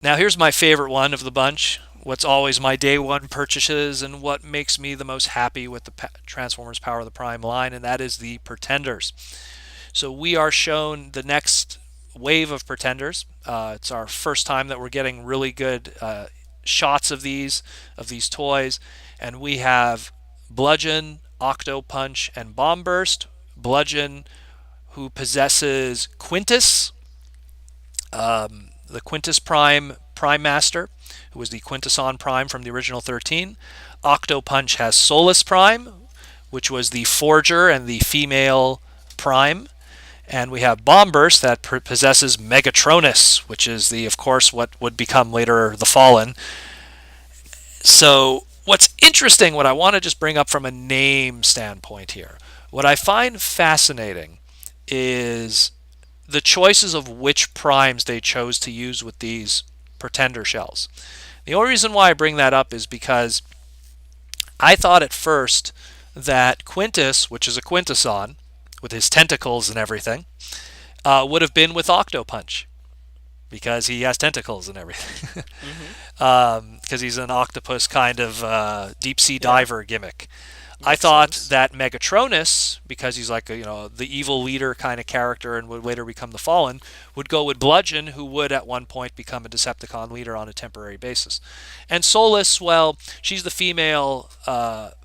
Now here's my favorite one of the bunch. What's always my day one purchases and what makes me the most happy with the Transformers Power of the Prime line, and that is the Pretenders. So we are shown the next wave of Pretenders. It's our first time that we're getting really good shots of these toys, and we have Bludgeon, Octopunch, and Bomb Burst. Bludgeon, who possesses Quintus, the Quintus Prime Master, who was the Quintuson Prime from the original 13. Octopunch has Solus Prime, which was the Forger and the female Prime. And we have Bomb Burst that possesses Megatronus, which is of course, what would become later the Fallen. So, what's interesting, what I want to just bring up from a name standpoint here, what I find fascinating is the choices of which primes they chose to use with these pretender shells. The only reason why I bring that up is because I thought at first that Quintus, which is a Quintuson, with his tentacles and everything, would have been with Octopunch because he has tentacles and everything. Hmm. Because he's an octopus kind of deep sea Yeah, diver gimmick. I makes thought sense. that Megatronus, because he's like the evil leader kind of character and would later become the Fallen, would go with Bludgeon, who would at one point become a Decepticon leader on a temporary basis. And Solus, well, she's the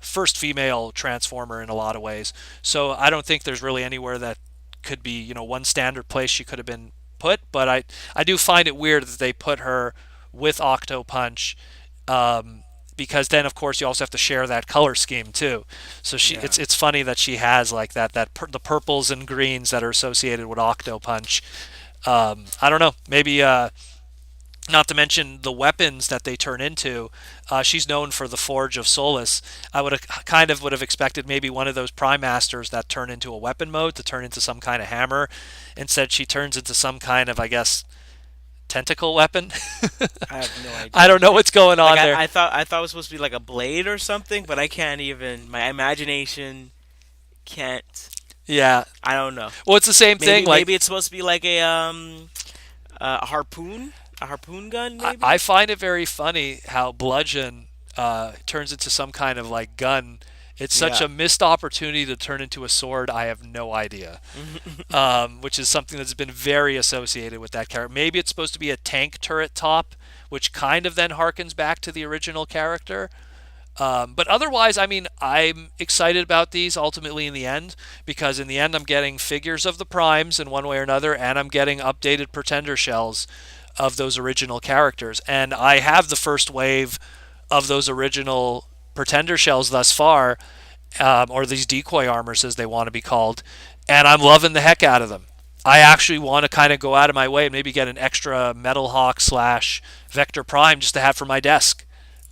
first female Transformer in a lot of ways. So I don't think there's really anywhere that could be one standard place she could have been put. But I do find it weird that they put her with Octopunch. Because then of course you also have to share that color scheme too. So Yeah. it's funny that she has like the purples and greens that are associated with Octopunch. I don't know, maybe not to mention the weapons that they turn into. She's known for the Forge of Solus. I would have expected maybe one of those Prime Masters that turn into a weapon mode to turn into some kind of hammer. Instead, she turns into some kind of, I guess, tentacle weapon. I have no I idea. don't know what's going Like on there. I thought it was supposed to be like a blade or something, but I can't even. My imagination can't. Yeah. I don't know. Well, it's the same thing. Like Maybe it's supposed to be like a harpoon, a harpoon gun, I maybe. find it very funny how Bludgeon turns into some kind of like gun. It's such Yeah. a missed opportunity to turn into a sword. I have no idea. Which is something that's been very associated with that character. Maybe it's supposed to be a tank turret top, which kind of then harkens back to the original character. But otherwise, I mean, I'm excited about these ultimately in the end because in the end, I'm getting figures of the primes in one way or another, and I'm getting updated pretender shells of those original characters. And I have the first wave of those original pretender shells thus far, or these decoy armors as they want to be called, and I'm loving the heck out of them. I actually want to kind of go out of my way and maybe get an extra Metal Hawk slash Vector Prime just to have for my desk.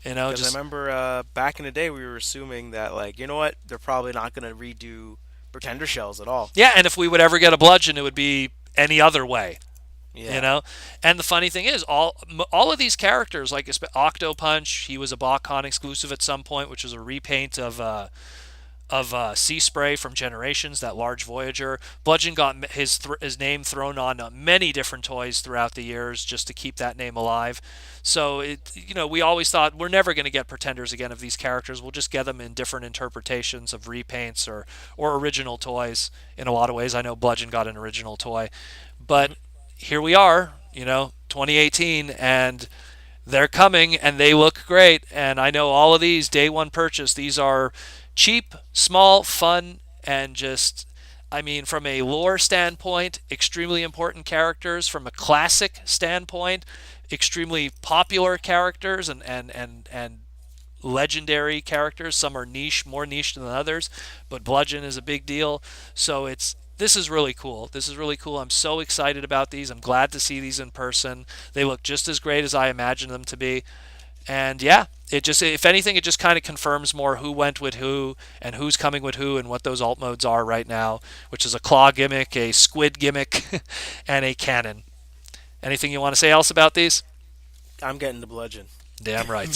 Because I Just remember back in the day, we were assuming that, like, you know what, they're probably not gonna redo pretender shells at all. yeah. And if we would ever get a bludgeon, it would be any other way. you Yeah. know. And the funny thing is, all of these characters, like Octopunch, he was a BotCon exclusive at some point, which was a repaint of Sea Spray from Generations, that large Voyager. Bludgeon got his name thrown on many different toys throughout the years just to keep that name alive. So we always thought we're never going to get pretenders again of these characters. We'll just get them in different interpretations of repaints or original toys. In a lot of ways, I know Bludgeon got an original toy, but Hmm. here we are, 2018, and they're coming and they look great. And I know all of these day one purchase, these are cheap, small, fun, and just, I mean, from a lore standpoint, extremely important characters. From a classic standpoint, extremely popular characters and legendary characters. Some are niche, more niche than others, but Bludgeon is a big deal. So this is really cool. This is really cool. I'm so excited about these. I'm glad to see these in person. They look just as great as I imagined them to be. And yeah, if anything, it just kind of confirms more who went with who and who's coming with who and what those alt modes are right now, which is a claw gimmick, a squid gimmick, and a cannon. Anything you want to say else about these? I'm getting the bludgeon. Damn right.